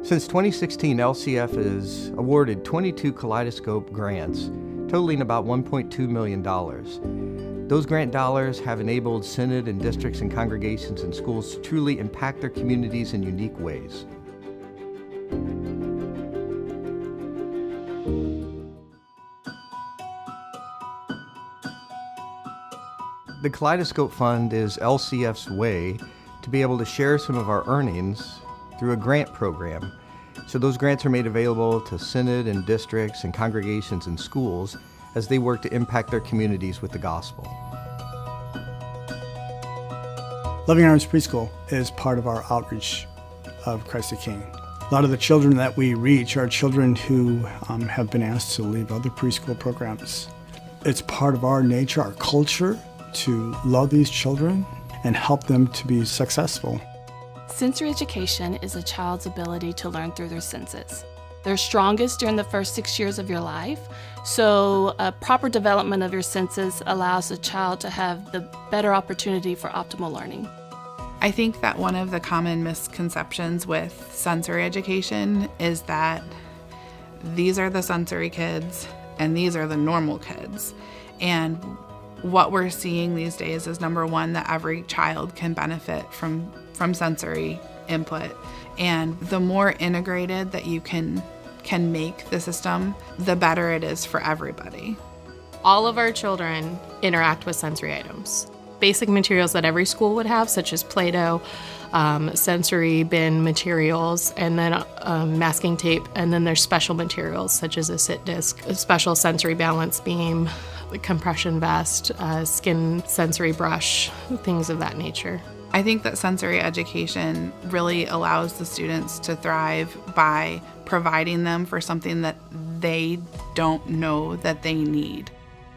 Since 2016, LCEF has awarded 22 Kaleidoscope grants, totaling about $1.2 million. Those grant dollars have enabled synod and districts and congregations and schools to truly impact their communities in unique ways. The Kaleidoscope Fund is LCEF's way to be able to share some of our earnings through a grant program. So those grants are made available to synod and districts and congregations and schools as they work to impact their communities with the gospel. Loving Arms Preschool is part of our outreach of Christ the King. A lot of the children that we reach are children who have been asked to leave other preschool programs. It's part of our nature, our culture, to love these children and help them to be successful. Sensory education is a child's ability to learn through their senses. They're strongest during the first 6 years of your life, so a proper development of your senses allows a child to have the better opportunity for optimal learning. I think that one of the common misconceptions with sensory education is that these are the sensory kids and these are the normal kids. And what we're seeing these days is, number one, that every child can benefit from sensory input. And the more integrated that you can make the system, the better it is for everybody. All of our children interact with sensory items. Basic materials that every school would have, such as Play-Doh, sensory bin materials, and then masking tape, and then there's special materials such as a sit disc, a special sensory balance beam, compression vest, skin sensory brush, things of that nature. I think that sensory education really allows the students to thrive by providing them for something that they don't know that they need.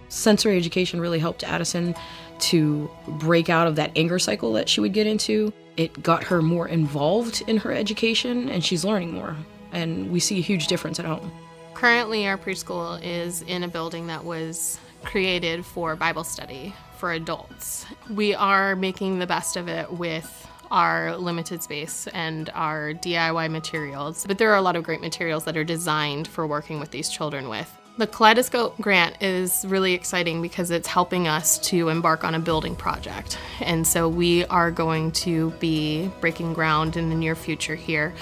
Sensory education really helped Addison to break out of that anger cycle that she would get into. It got her more involved in her education, and she's learning more, and we see a huge difference at home. Currently, our preschool is in a building that was created for Bible study for adults. We are making the best of it with our limited space and our DIY materials, but there are a lot of great materials that are designed for working with these children with. The Kaleidoscope grant is really exciting because it's helping us to embark on a building project. And so we are going to be breaking ground in the near future here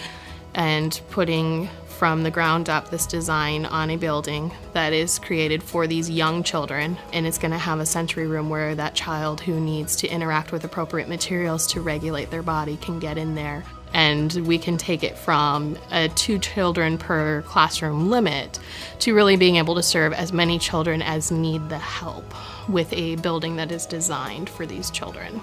and putting from the ground up this design on a building that is created for these young children, and it's going to have a sensory room where that child who needs to interact with appropriate materials to regulate their body can get in there. And we can take it from a 2 children per classroom limit to really being able to serve as many children as need the help with a building that is designed for these children.